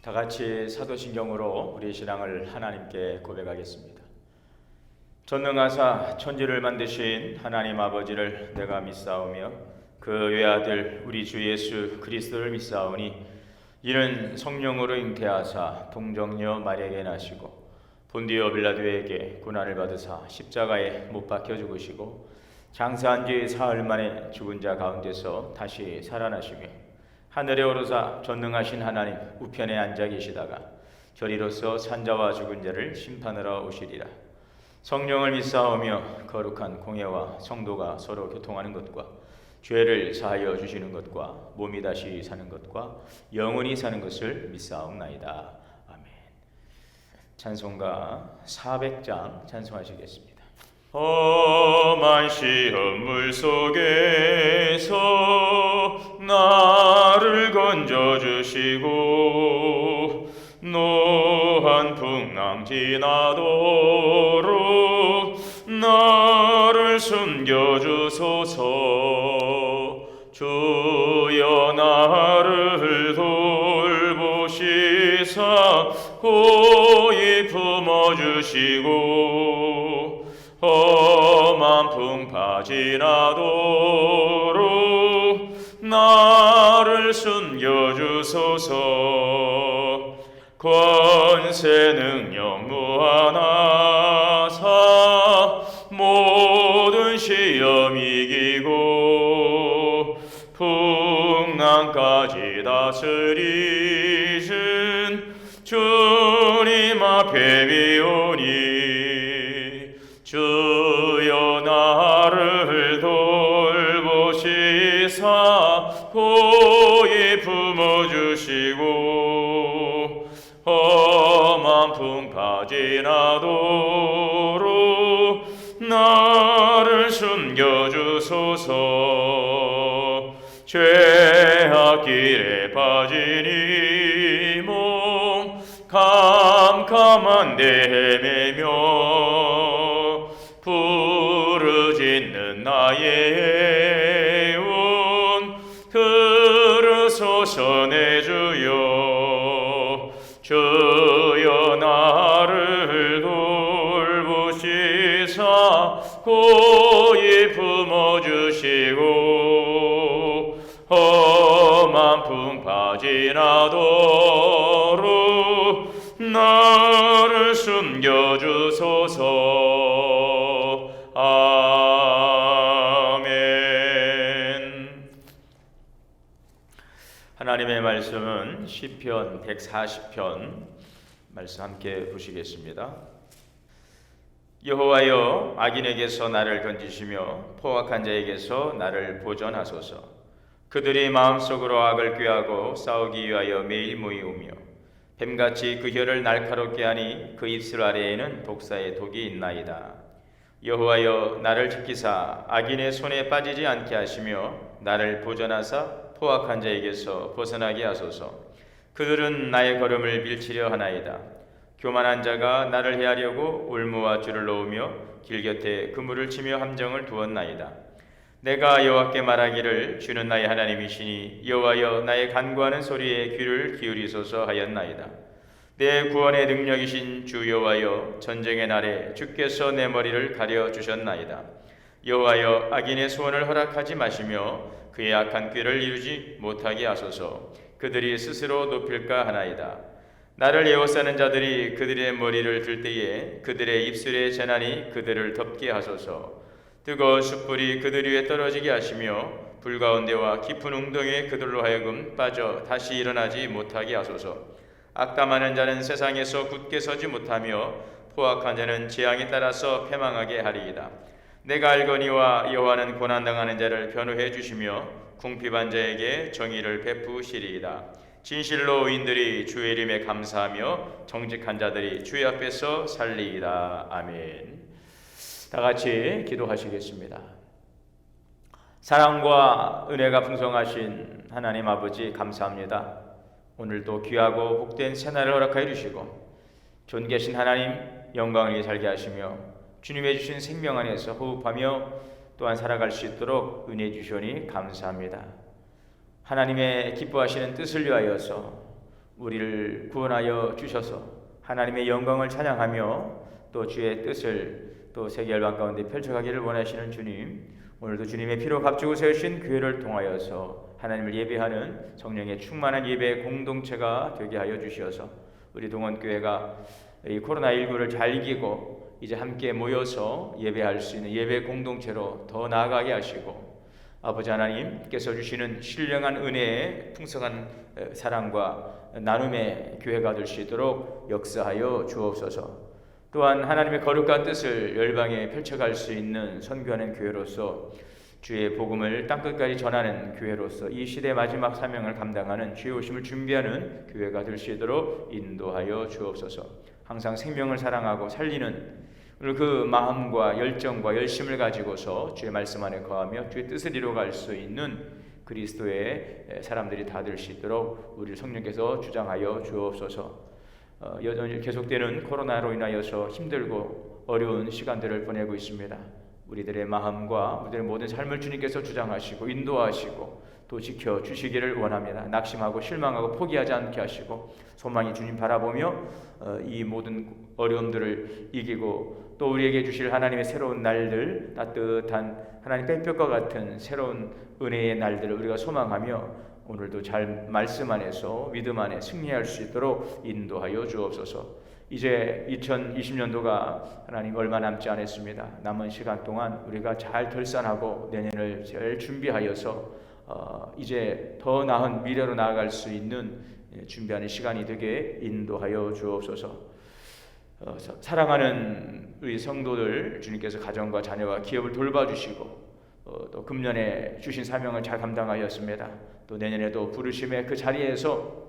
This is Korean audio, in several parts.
다 같이 사도신경으로 우리 신앙을 하나님께 고백하겠습니다. 전능하사 천지를 만드신 하나님 아버지를 내가 믿사오며 그 외아들 우리 주 예수 그리스도를 믿사오니 이는 성령으로 잉태하사 동정녀 마리아에게 나시고 본디오 빌라도에게 고난을 받으사 십자가에 못 박혀 죽으시고 장사한 지 사흘 만에 죽은 자 가운데서 다시 살아나시며 하늘에 오르사 전능하신 하나님 우편에 앉아 계시다가 저리로서 산자와 죽은 자를 심판하러 오시리라. 성령을 믿사오며 거룩한 공예와 성도가 서로 교통하는 것과 죄를 사하여 주시는 것과 몸이 다시 사는 것과 영원히 사는 것을 믿사옵나이다. 아멘. 찬송가 400장 찬송하시겠습니다. 험한 시험 물속에서 나를 건져주시고 노한 풍랑 지나도록 나를 숨겨주소서. 주여 나를 돌보시사 고이 품어주시고 험한 풍파 지나도록 나를 숨겨주소서. 권세 능력 무한하사 모든 시험 이기고 풍랑까지 다스리신 주님 앞에 비오니 주여 나를 돌보시사 고이 품어주시고 험한 풍파 지나도록 나를 숨겨주소서. 죄악 길에 빠진 이 몸 캄캄한데 헤매며 부르짖는 나의 애원 들으소서. 내 주여 주여 나를 돌보시사 고이 품어주시고 험한 풍파 지나도록 나를 숨겨주소서. 아멘. 하나님의 말씀은 시편 140편 말씀 함께 보시겠습니다. 여호와여 악인에게서 나를 건지시며 포악한 자에게서 나를 보전하소서. 그들이 마음속으로 악을 꾀하고 싸우기 위하여 매일 모이오며 뱀같이 그 혀를 날카롭게 하니 그 입술 아래에는 독사의 독이 있나이다. 여호와여 나를 지키사 악인의 손에 빠지지 않게 하시며 나를 보전하사 포악한 자에게서 벗어나게 하소서. 그들은 나의 걸음을 밀치려 하나이다. 교만한 자가 나를 해하려고 올무와 줄을 놓으며 길 곁에 그물을 치며 함정을 두었나이다. 내가 여호와께 말하기를 주는 나의 하나님이시니 여호와여 나의 간구하는 소리에 귀를 기울이소서 하였나이다. 내 구원의 능력이신 주 여호와여 전쟁의 날에 주께서 내 머리를 가려 주셨나이다. 여호와여 악인의 소원을 허락하지 마시며 그의 악한 꾀를 이루지 못하게 하소서. 그들이 스스로 높일까 하나이다. 나를 에워싸는 자들이 그들의 머리를 들 때에 그들의 입술의 재난이 그들을 덮게 하소서. 뜨거운 숯불이 그들 위에 떨어지게 하시며 불 가운데와 깊은 웅덩이에 그들로 하여금 빠져 다시 일어나지 못하게 하소서. 악담하는 자는 세상에서 굳게 서지 못하며 포악한 자는 재앙에 따라서 패망하게 하리이다. 내가 알거니와 여호와는 고난당하는 자를 변호해 주시며 궁핍한 자에게 정의를 베푸시리이다. 진실로 의인들이 주의 이름에 감사하며 정직한 자들이 주의 앞에서 살리이다. 아멘. 다 같이 기도하시겠습니다. 사랑과 은혜가 풍성하신 하나님 아버지 감사합니다. 오늘도 귀하고 복된 새날을 허락하여 주시고 존귀하신 하나님 영광을 살게 하시며 주님의 주신 생명 안에서 호흡하며 또한 살아갈 수 있도록 은혜 주시오니 감사합니다. 하나님의 기뻐하시는 뜻을 위하여서 우리를 구원하여 주셔서 하나님의 영광을 찬양하며 또 주의 뜻을 또 세계 열방 가운데 펼쳐가기를 원하시는 주님, 오늘도 주님의 피로 값주고 세우신 교회를 통하여서 하나님을 예배하는 성령의 충만한 예배 공동체가 되게 하여 주시어서 우리 동원교회가 이 코로나19를 잘 이기고 이제 함께 모여서 예배할 수 있는 예배 공동체로 더 나아가게 하시고, 아버지 하나님께서 주시는 신령한 은혜의 풍성한 사랑과 나눔의 교회가 될 수 있도록 역사하여 주옵소서. 또한 하나님의 거룩한 뜻을 열방에 펼쳐갈 수 있는 선교하는 교회로서 주의 복음을 땅끝까지 전하는 교회로서 이 시대 마지막 사명을 감당하는 주의 오심을 준비하는 교회가 될 수 있도록 인도하여 주옵소서. 항상 생명을 사랑하고 살리는 그 마음과 열정과 열심을 가지고서 주의 말씀 안에 거하며 주의 뜻을 이루어갈 수 있는 그리스도의 사람들이 다 될 수 있도록 우리 성령께서 주장하여 주옵소서. 여전히 계속되는 코로나로 인하여서 힘들고 어려운 시간들을 보내고 있습니다. 우리들의 마음과 우리들의 모든 삶을 주님께서 주장하시고 인도하시고 또 지켜주시기를 원합니다. 낙심하고 실망하고 포기하지 않게 하시고 소망이 주님 바라보며 이 모든 어려움들을 이기고 또 우리에게 주실 하나님의 새로운 날들, 따뜻한 하나님 햇볕과 같은 새로운 은혜의 날들을 우리가 소망하며 오늘도 잘 말씀 안에서 믿음 안에 승리할 수 있도록 인도하여 주옵소서. 이제 2020년도가 하나님 얼마 남지 않았습니다. 남은 시간 동안 우리가 잘 결산하고 내년을 잘 준비하여서 이제 더 나은 미래로 나아갈 수 있는 준비하는 시간이 되게 인도하여 주옵소서. 사랑하는 우리 성도들 주님께서 가정과 자녀와 기업을 돌봐주시고 또 금년에 주신 사명을 잘 감당하였습니다. 또 내년에도 부르심의 그 자리에서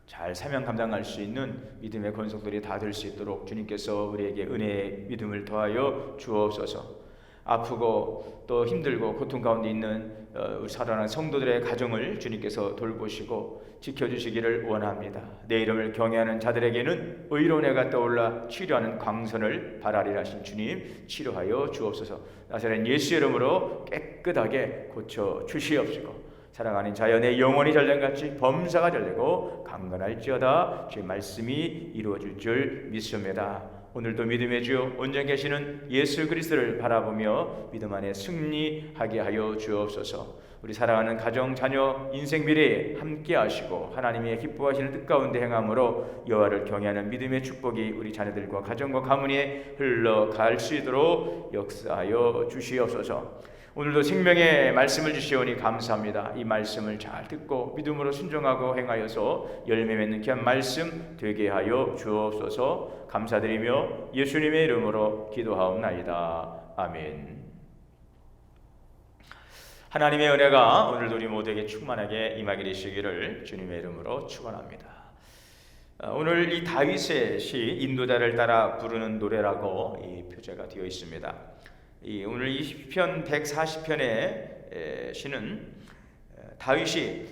잘 사명 감당할 수 있는 믿음의 권속들이 다 될 수 있도록 주님께서 우리에게 은혜의 믿음을 더하여 주옵소서. 아프고 또 힘들고 고통 가운데 있는 우리 사랑하는 성도들의 가정을 주님께서 돌보시고 지켜주시기를 원합니다. 내 이름을 경외하는 자들에게는 의로운 해가 떠올라 치료하는 광선을 바라리라 하신 주님, 치료하여 주옵소서. 나사렛 예수 이름으로 깨끗하게 고쳐 주시옵시고, 사랑하는 자연의 영혼이 전령같이 범사가 전되고 강건할지어다 주의 말씀이 이루어질 줄 믿습니다. 오늘도 믿음의 주 온전 계시는 예수 그리스도를 바라보며 믿음 안에 승리하게 하여 주옵소서. 우리 사랑하는 가정, 자녀, 인생 미래에 함께 하시고 하나님의 기뻐하시는 뜻 가운데 행함으로 여호와를 경외하는 믿음의 축복이 우리 자녀들과 가정과 가문에 흘러갈 수 있도록 역사하여 주시옵소서. 오늘도 생명의 말씀을 주시오니 감사합니다. 이 말씀을 잘 듣고 믿음으로 순종하고 행하여서 열매 맺는 귀한 말씀 되게 하여 주옵소서. 감사드리며 예수님의 이름으로 기도하옵나이다. 아멘. 하나님의 은혜가 오늘도 우리 모두에게 충만하게 임하게 되시기를 주님의 이름으로 축원합니다. 오늘 이 다윗의 시 인도자를 따라 부르는 노래라고 이 표제가 되어 있습니다. 오늘 이 시편 140편의 시는 다윗이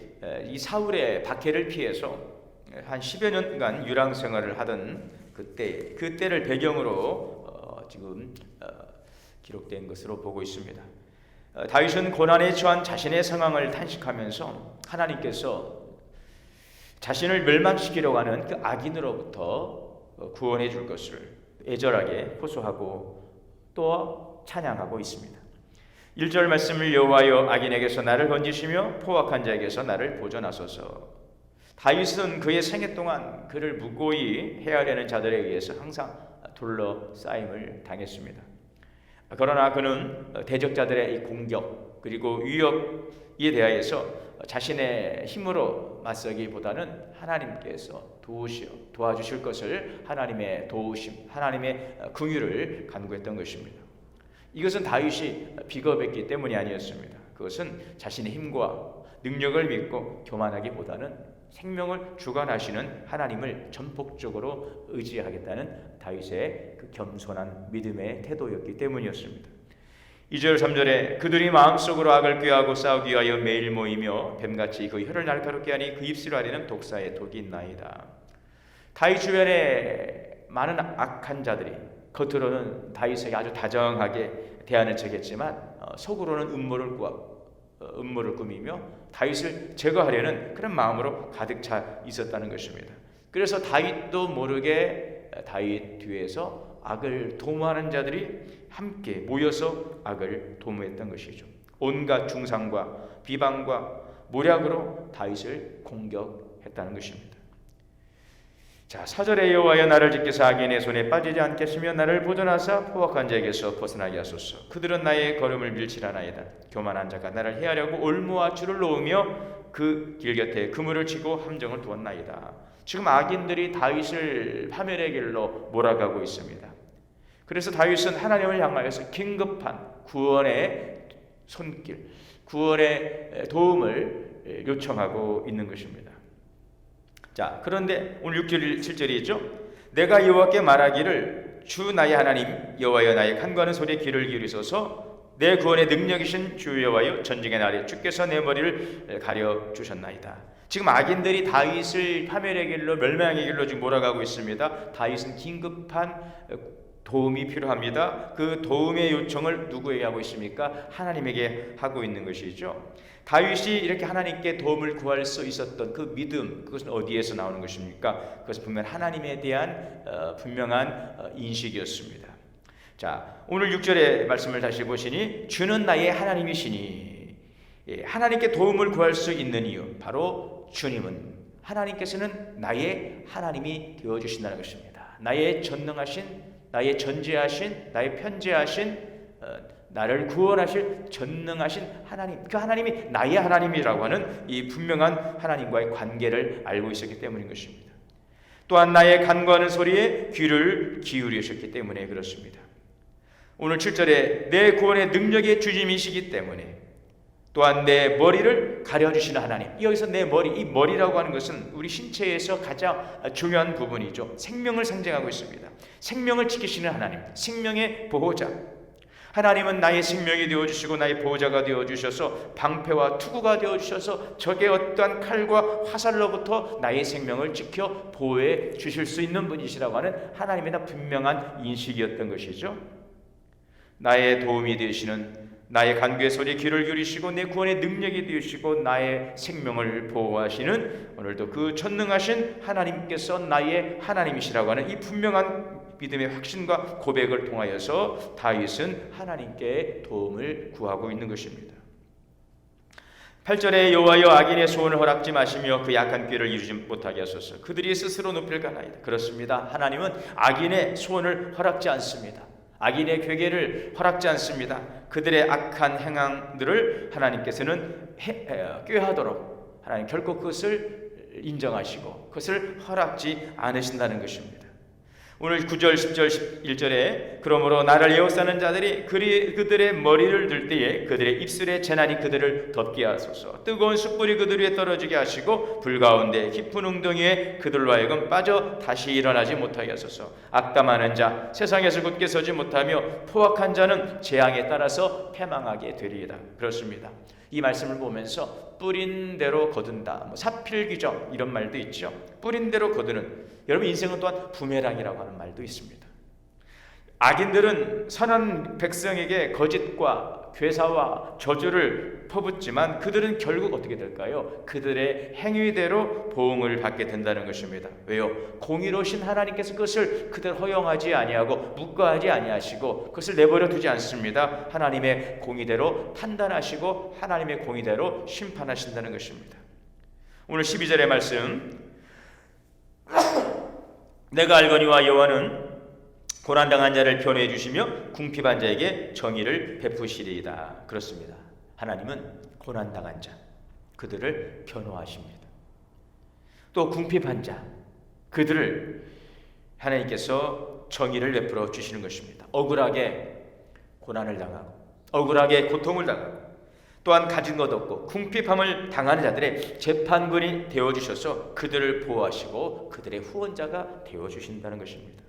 이 사울의 박해를 피해서 한 10여 년간 유랑 생활을 하던 그때를 배경으로 지금 기록된 것으로 보고 있습니다. 다윗은 고난에 처한 자신의 상황을 탄식하면서 하나님께서 자신을 멸망시키려고 하는 그 악인으로부터 구원해 줄 것을 애절하게 호소하고 또 찬양하고 있습니다. 1절 말씀을 여호와여 악인에게서 나를 건지시며 포악한 자에게서 나를 보존하소서. 다윗은 그의 생애 동안 그를 무고히 해하려는 자들에 의해서 항상 둘러싸임을 당했습니다. 그러나 그는 대적자들의 이 공격 그리고 위협에 대하여서 자신의 힘으로 맞서기보다는 하나님께서 도와주실 것을 하나님의 도우심, 하나님의 긍휼을 간구했던 것입니다. 이것은 다윗이 비겁했기 때문이 아니었습니다. 그것은 자신의 힘과 능력을 믿고 교만하기보다는 생명을 주관하시는 하나님을 전폭적으로 의지하겠다는 다윗의 그 겸손한 믿음의 태도였기 때문이었습니다. 2절 3절에 그들이 마음속으로 악을 꾀하고 싸우기 위하여 매일 모이며 뱀같이 그 혀를 날카롭게 하니 그 입술 아래는 독사의 독이 있나이다. 다윗 주변에 많은 악한 자들이 겉으로는 다윗에게 아주 다정하게 대하는 척했지만 속으로는 음모를 음모를 꾸미며 다윗을 제거하려는 그런 마음으로 가득 차 있었다는 것입니다. 그래서 다윗도 모르게 다윗 뒤에서 악을 도모하는 자들이 함께 모여서 악을 도모했던 것이죠. 온갖 중상과 비방과 모략으로 다윗을 공격했다는 것입니다. 자, 4절에 여호와여 나를 지키사 악인의 손에 빠지지 않게 하시며 나를 보존하사 포악한 자에게서 벗어나게 하소서. 그들은 나의 걸음을 밀치라나이다. 교만한 자가 나를 해하려고 올무와 줄을 놓으며 그 길 곁에 그물을 치고 함정을 두었나이다. 지금 악인들이 다윗을 파멸의 길로 몰아가고 있습니다. 그래서 다윗은 하나님을 향하여서 긴급한 구원의 손길, 구원의 도움을 요청하고 있는 것입니다. 자, 그런데 오늘 6절 7절이 있죠. 내가 여호와께 말하기를 주 나의 하나님 여호와여 나의 간구하는 소리에 귀를 기울이소서. 내 구원의 능력이신 주 여호와여 전쟁의 날에 주께서 내 머리를 가려 주셨나이다. 지금 악인들이 다윗을 파멸의 길로 멸망의 길로 지금 몰아가고 있습니다. 다윗은 긴급한 도움이 필요합니다. 그 도움의 요청을 누구에게 하고 있습니까? 하나님에게 하고 있는 것이죠. 다윗이 이렇게 하나님께 도움을 구할 수 있었던 그 믿음, 그것은 어디에서 나오는 것입니까? 그것은 분명 하나님에 대한 분명한 인식이었습니다. 자, 오늘 6절의 말씀을 다시 보시니 주는 나의 하나님이시니, 하나님께 도움을 구할 수 있는 이유, 바로 주님은, 하나님께서는 나의 하나님이 되어주신다는 것입니다. 나의 전능하신, 나의 전지하신, 나의 편지하신, 나를 구원하실 전능하신 하나님, 그 하나님이 나의 하나님이라고 하는 이 분명한 하나님과의 관계를 알고 있었기 때문인 것입니다. 또한 나의 간구하는 소리에 귀를 기울이셨기 때문에 그렇습니다. 오늘 7절에 내 구원의 능력의 주님이시기 때문에, 또한 내 머리를 가려주시는 하나님, 여기서 내 머리, 이 머리라고 하는 것은 우리 신체에서 가장 중요한 부분이죠. 생명을 상징하고 있습니다. 생명을 지키시는 하나님, 생명의 보호자. 하나님은 나의 생명이 되어주시고 나의 보호자가 되어주셔서 방패와 투구가 되어주셔서 적의 어떠한 칼과 화살로부터 나의 생명을 지켜 보호해 주실 수 있는 분이시라고 하는 하나님의 분명한 인식이었던 것이죠. 나의 도움이 되시는, 나의 간구의 소리에 귀를 기울이시고 내 구원의 능력이 되시고 나의 생명을 보호하시는, 오늘도 그 전능하신 하나님께서 나의 하나님이시라고 하는 이 분명한 믿음의 확신과 고백을 통하여서 다윗은 하나님께 도움을 구하고 있는 것입니다. 8절에 여호와여 악인의 소원을 허락지 마시며 그 약한 꾀를 이루지 못하게 하소서. 그들이 스스로 높일까나이다. 그렇습니다. 하나님은 악인의 소원을 허락지 않습니다. 악인의 괴계를 허락지 않습니다. 그들의 악한 행황들을 하나님께서는 꾀하도록 하나님 결코 그것을 인정하시고 그것을 허락지 않으신다는 것입니다. 오늘 9절, 10절, 11절에 그러므로 나를 에워싸는 자들이 그들의 머리를 들 때에 그들의 입술에 재난이 그들을 덮게 하소서. 뜨거운 숯불이 그들 위에 떨어지게 하시고 불 가운데 깊은 웅덩이에 그들로 하여금 빠져 다시 일어나지 못하게 하소서. 악담하는 자 세상에서 굳게 서지 못하며 포악한 자는 재앙에 따라서 패망하게 되리이다. 그렇습니다. 이 말씀을 보면서 뿌린 대로 거둔다, 사필귀정 이런 말도 있죠. 뿌린 대로 거두는, 여러분 인생은 또한 부메랑이라고 하는 말도 있습니다. 악인들은 선한 백성에게 거짓과 괴사와 저주를 퍼붓지만 그들은 결국 어떻게 될까요? 그들의 행위대로 보응을 받게 된다는 것입니다. 왜요? 공의로우신 하나님께서 그것을 그대로 허용하지 아니하고 묵과하지 아니하시고 그것을 내버려 두지 않습니다. 하나님의 공의대로 판단하시고 하나님의 공의대로 심판하신다는 것입니다. 오늘 12절의 말씀, 내가 알거니와 여호와는 고난당한 자를 변호해 주시며 궁핍한 자에게 정의를 베푸시리이다. 그렇습니다. 하나님은 고난당한 자, 그들을 변호하십니다. 또 궁핍한 자, 그들을 하나님께서 정의를 베풀어 주시는 것입니다. 억울하게 고난을 당하고 억울하게 고통을 당하고 또한 가진 것 없고 궁핍함을 당하는 자들의 재판관이 되어주셔서 그들을 보호하시고 그들의 후원자가 되어주신다는 것입니다.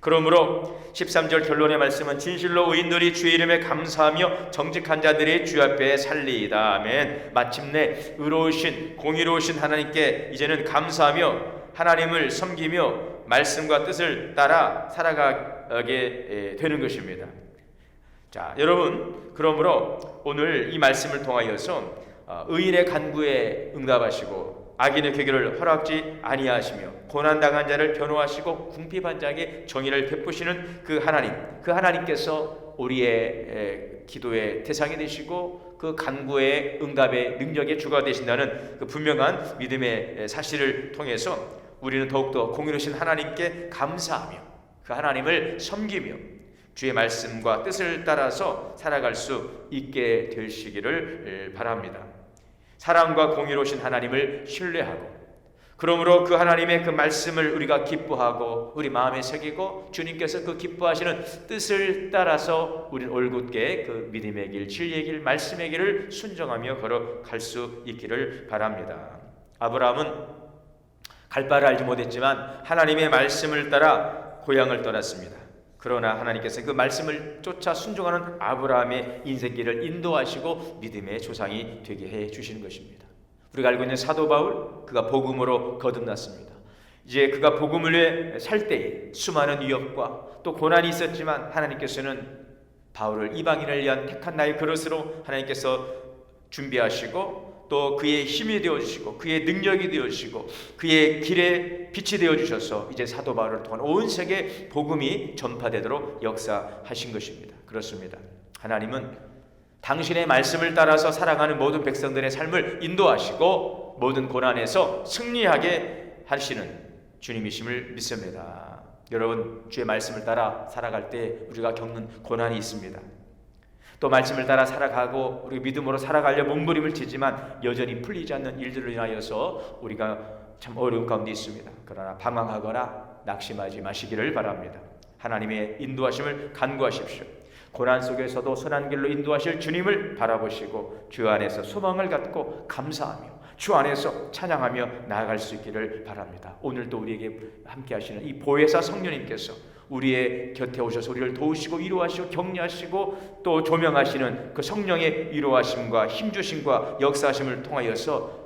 그러므로 13절 결론의 말씀은 진실로 의인들이 주의 이름에 감사하며 정직한 자들이 주 앞에 살리이다. 아멘. 마침내 의로우신 공의로우신 하나님께 이제는 감사하며 하나님을 섬기며 말씀과 뜻을 따라 살아가게 되는 것입니다. 자, 여러분, 그러므로 오늘 이 말씀을 통하여서 의인의 간구에 응답하시고 악인의 괴결을 허락지 아니하시며 고난당한 자를 변호하시고 궁핍한 자에게 정의를 베푸시는 그 하나님께서 우리의 기도의 대상이 되시고 그 간구의 응답의 능력의 주가 되신다는 그 분명한 믿음의 사실을 통해서 우리는 더욱더 공의로우신 하나님께 감사하며 그 하나님을 섬기며 주의 말씀과 뜻을 따라서 살아갈 수 있게 되시기를 바랍니다. 사랑과 공의로우신 하나님을 신뢰하고, 그러므로 그 하나님의 그 말씀을 우리가 기뻐하고 우리 마음에 새기고 주님께서 그 기뻐하시는 뜻을 따라서 우리는 올곧게 그 믿음의 길, 진리의 길, 말씀의 길을 순종하며 걸어갈 수 있기를 바랍니다. 아브라함은 갈 바를 알지 못했지만 하나님의 말씀을 따라 고향을 떠났습니다. 그러나 하나님께서 그 말씀을 쫓아 순종하는 아브라함의 인생길을 인도하시고 믿음의 조상이 되게 해 주시는 것입니다. 우리가 알고 있는 사도 바울, 그가 복음으로 거듭났습니다. 이제 그가 복음을 위해 살 때에 수많은 위협과 또 고난이 있었지만 하나님께서는 바울을 이방인을 위한 택한 나의 그릇으로 하나님께서 준비하시고 또 그의 힘이 되어주시고 그의 능력이 되어주시고 그의 길에 빛이 되어주셔서 이제 사도 바울을 통한 온 세계 복음이 전파되도록 역사하신 것입니다. 그렇습니다. 하나님은 당신의 말씀을 따라서 살아가는 모든 백성들의 삶을 인도하시고 모든 고난에서 승리하게 하시는 주님이심을 믿습니다. 여러분, 주의 말씀을 따라 살아갈 때 우리가 겪는 고난이 있습니다. 또 말씀을 따라 살아가고 우리 믿음으로 살아가려 몸부림을 치지만 여전히 풀리지 않는 일들을 인하여서 우리가 참 어려운 가운데 있습니다. 그러나 방황하거나 낙심하지 마시기를 바랍니다. 하나님의 인도하심을 간구하십시오. 고난 속에서도 선한 길로 인도하실 주님을 바라보시고 주 안에서 소망을 갖고 감사하며 주 안에서 찬양하며 나아갈 수 있기를 바랍니다. 오늘도 우리에게 함께 하시는 이 보혜사 성령님께서 우리의 곁에 오셔서 우리를 도우시고 위로하시고 격려하시고 또 조명하시는 그 성령의 위로하심과 힘주심과 역사하심을 통하여서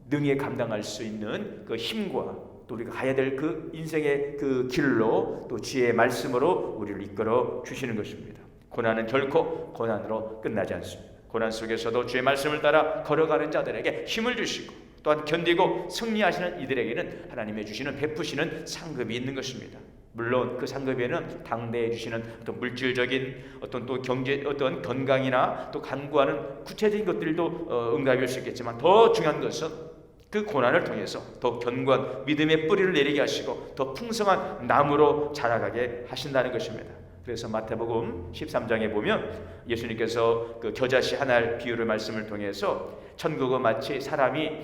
능히 감당할 수 있는 그 힘과 또 우리가 가야 될 그 인생의 그 길로 또 지혜의 말씀으로 우리를 이끌어 주시는 것입니다. 고난은 결코 고난으로 끝나지 않습니다. 고난 속에서도 주의 말씀을 따라 걸어가는 자들에게 힘을 주시고 또한 견디고 승리하시는 이들에게는 하나님의 주시는 베푸시는 상급이 있는 것입니다. 물론 그 상급에는 당대해 주시는 어떤 물질적인 어떤 또 경제 어떤 건강이나 또 간구하는 구체적인 것들도 응답일 수 있겠지만 더 중요한 것은 그 고난을 통해서 더 견고한 믿음의 뿌리를 내리게 하시고 더 풍성한 나무로 자라가게 하신다는 것입니다. 그래서 마태복음 13장에 보면 예수님께서 그 겨자씨 하나를 비유를 말씀을 통해서 천국은 마치 사람이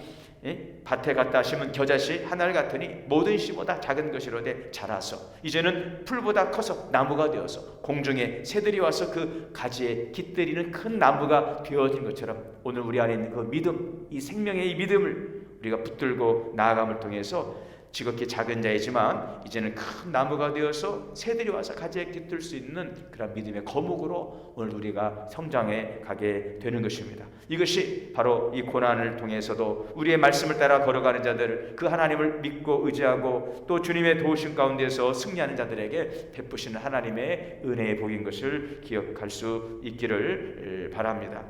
밭에 갖다 심은 겨자씨 하나를 같으니 모든 씨보다 작은 것이로되 자라서 이제는 풀보다 커서 나무가 되어서 공중에 새들이 와서 그 가지에 깃들이는 큰 나무가 되어진 것처럼 오늘 우리 안에 있는 그 믿음, 이 생명의 이 믿음을 우리가 붙들고 나아감을 통해서 지극히 작은 자이지만 이제는 큰 나무가 되어서 새들이 와서 가지에 깃들 수 있는 그런 믿음의 거목으로 오늘 우리가 성장해 가게 되는 것입니다. 이것이 바로 이 고난을 통해서도 우리의 말씀을 따라 걸어가는 자들, 그 하나님을 믿고 의지하고 또 주님의 도우심 가운데서 승리하는 자들에게 베푸시는 하나님의 은혜의 복인 것을 기억할 수 있기를 바랍니다.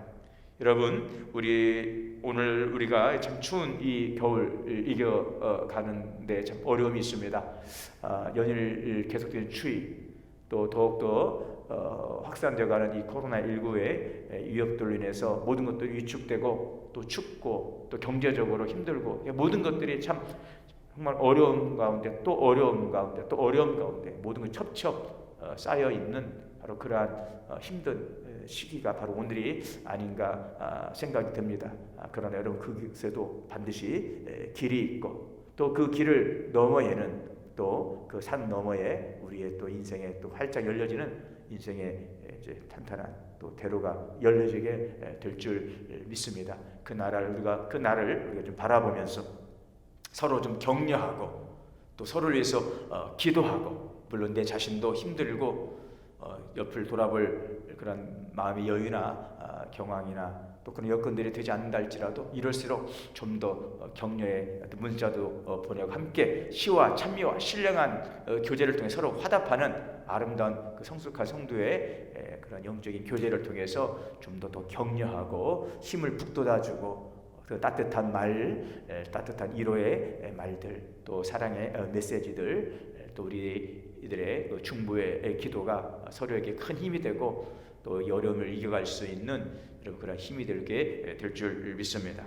여러분, 오늘 우리가 참 추운 이 겨울 이겨가는데 참 어려움이 있습니다. 연일 계속되는 추위, 또 더욱더 확산되어가는 이 코로나19의 위협들로 인해서 모든 것들이 위축되고 또 춥고 또 경제적으로 힘들고 모든 것들이 참 정말 어려움 가운데 또 어려움 가운데 또 어려움 가운데 모든 것이 첩첩 쌓여 있는 바로 그러한 힘든 시기가 바로 오늘이 아닌가 생각이 듭니다. 그러나 여러분, 그곳에도 반드시 길이 있고 또 그 길을 너머에는 또 그 산 너머에 우리의 또 인생에 또 활짝 열려지는 인생의 이제 탄탄한 또 대로가 열려지게 될 줄 믿습니다. 그 나라를 우리가 좀 바라보면서 서로 좀 격려하고 또 서로를 위해서 기도하고, 물론 내 자신도 힘들고 옆을 돌아볼 그런 마음의 여유나 경황이나 또 그런 여건들이 되지 않는다 할지라도 이럴수록 좀 더 격려의 문자도 보내고 함께 시와 찬미와 신령한 교제를 통해 서로 화답하는 아름다운 그 성숙한 성도의 그런 영적인 교제를 통해서 좀 더 격려하고 힘을 북돋아주고 그 따뜻한 따뜻한 위로의 말들, 또 사랑의 메시지들, 또 우리들의 그 중보의 기도가 서로에게 큰 힘이 되고 또 이 어려움을 이겨갈 수 있는 그런 힘이 되게 될 줄 믿습니다.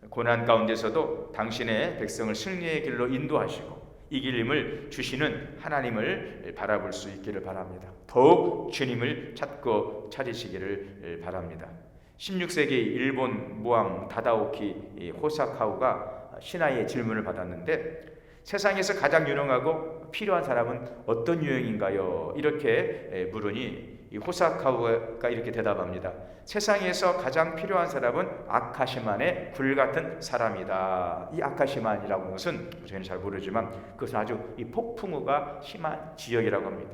고난 가운데서도 당신의 백성을 승리의 길로 인도하시고 이길림을 주시는 하나님을 바라볼 수 있기를 바랍니다. 더욱 주님을 찾고 찾으시기를 바랍니다. 16세기 일본 모왕 다다오키 호사카우가 신하의 질문을 받았는데 세상에서 가장 유능하고 필요한 사람은 어떤 유형인가요? 이렇게 물으니 이 호사카우가 이렇게 대답합니다. 세상에서 가장 필요한 사람은 아카시만의 굴 같은 사람이다. 이 아카시만이라고 하는 것은 저희는 잘 모르지만 그것은 아주 이 폭풍우가 심한 지역이라고 합니다.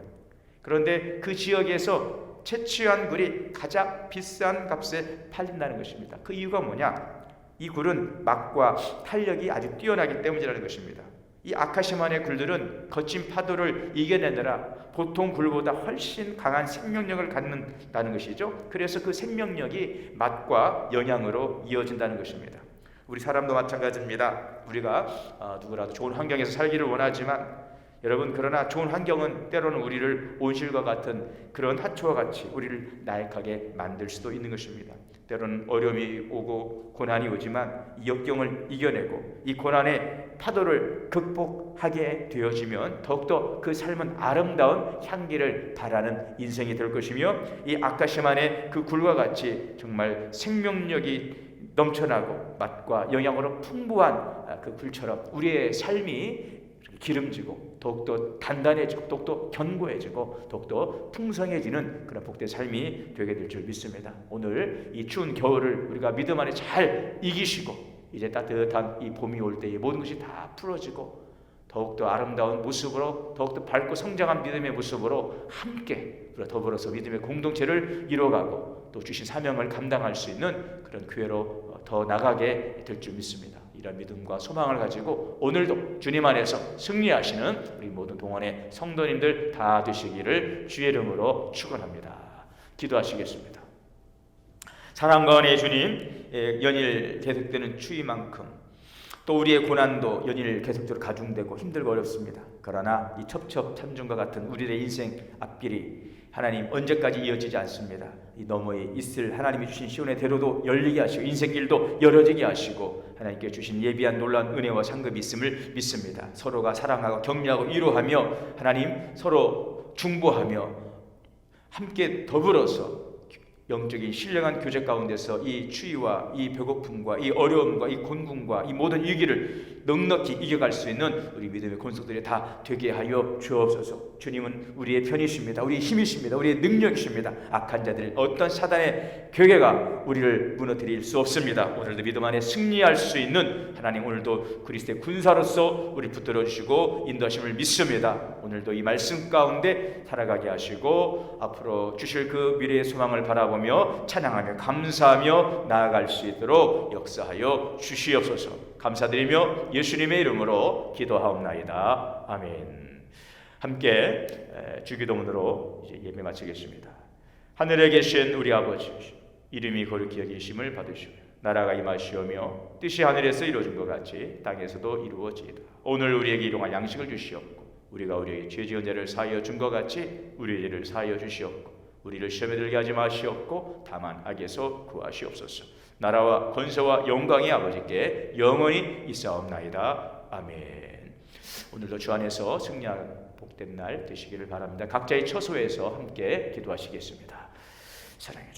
그런데 그 지역에서 채취한 굴이 가장 비싼 값에 팔린다는 것입니다. 그 이유가 뭐냐? 이 굴은 맛과 탄력이 아주 뛰어나기 때문이라는 것입니다. 이 아카시만의 굴들은 거친 파도를 이겨내느라 보통 굴보다 훨씬 강한 생명력을 갖는다는 것이죠. 그래서 그 생명력이 맛과 영양으로 이어진다는 것입니다. 우리 사람도 마찬가지입니다. 우리가 누구라도 좋은 환경에서 살기를 원하지만 여러분, 그러나 좋은 환경은 때로는 우리를 온실과 같은 그런 하초와 같이 우리를 나약하게 만들 수도 있는 것입니다. 때로는 어려움이 오고 고난이 오지만 이 역경을 이겨내고 이 고난의 파도를 극복하게 되어지면 더욱더 그 삶은 아름다운 향기를 발하는 인생이 될 것이며 이 아카시만의 그 굴과 같이 정말 생명력이 넘쳐나고 맛과 영양으로 풍부한 그 굴처럼 우리의 삶이 기름지고 더욱더 단단해지고 더욱더 견고해지고 더욱더 풍성해지는 그런 복된 삶이 되게 될 줄 믿습니다. 오늘 이 추운 겨울을 우리가 믿음 안에 잘 이기시고 이제 따뜻한 이 봄이 올 때 이 모든 것이 다 풀어지고 더욱더 아름다운 모습으로 더욱더 밝고 성장한 믿음의 모습으로 함께 더불어서 믿음의 공동체를 이뤄가고 또 주신 사명을 감당할 수 있는 그런 교회로 더 나가게 될 줄 믿습니다. 이런 믿음과 소망을 가지고 오늘도 주님 안에서 승리하시는 우리 모든 동원의 성도님들 다 되시기를 주의 이름으로 축원합니다. 기도하시겠습니다. 사랑과 은혜의 주님, 연일 계속되는 추위만큼 또 우리의 고난도 연일 계속적으로 가중되고 힘들고 어렵습니다. 그러나 이 첩첩산중과 같은 우리의 인생 앞길이 하나님 언제까지 이어지지 않습니다. 이 너머에 있을 하나님이 주신 시온의 대로도 열리게 하시고 인생길도 열어지게 하시고 하나님께 주신 예비한 놀라운 은혜와 상급이 있음을 믿습니다. 서로가 사랑하고 격려하고 위로하며 하나님 서로 중보하며 함께 더불어서 영적인 신령한 교제 가운데서 이 추위와 이 배고픔과 이 어려움과 이 곤궁과 이 모든 위기를 넉넉히 이겨갈 수 있는 우리 믿음의 권속들이 다 되게 하여 주옵소서. 주님은 우리의 편이십니다. 우리의 힘이십니다. 우리의 능력이십니다. 악한 자들 어떤 사단의 괴계가 우리를 무너뜨릴 수 없습니다. 오늘도 믿음 안에 승리할 수 있는 하나님, 오늘도 그리스도의 군사로서 우리 붙들어 주시고 인도하심을 믿습니다. 오늘도 이 말씀 가운데 살아가게 하시고 앞으로 주실 그 미래의 소망을 바라보며 찬양하며 감사하며 나아갈 수 있도록 역사하여 주시옵소서. 감사드리며 예수님의 이름으로 기도하옵나이다. 아멘. 함께 주기도문으로 이제 예배 마치겠습니다. 하늘에 계신 우리 아버지, 이름이 거룩히 여기심을 받으시며 나라가 임하시오며 뜻이 하늘에서 이루어진 것 같이 땅에서도 이루어지이다. 오늘 우리에게 일용할 양식을 주시옵고 우리가 우리에게 죄 지은 자를 사하여 준 것 같이 우리의 죄를 사하여 주시옵고 우리를 시험에 들게 하지 마시옵고 다만 악에서 구하시옵소서. 나라와 권세와 영광이 아버지께 영원히 있사옵나이다. 아멘. 오늘도 주 안에서 승리한 복된 날 되시기를 바랍니다. 각자의 처소에서 함께 기도하시겠습니다. 사랑해 주님.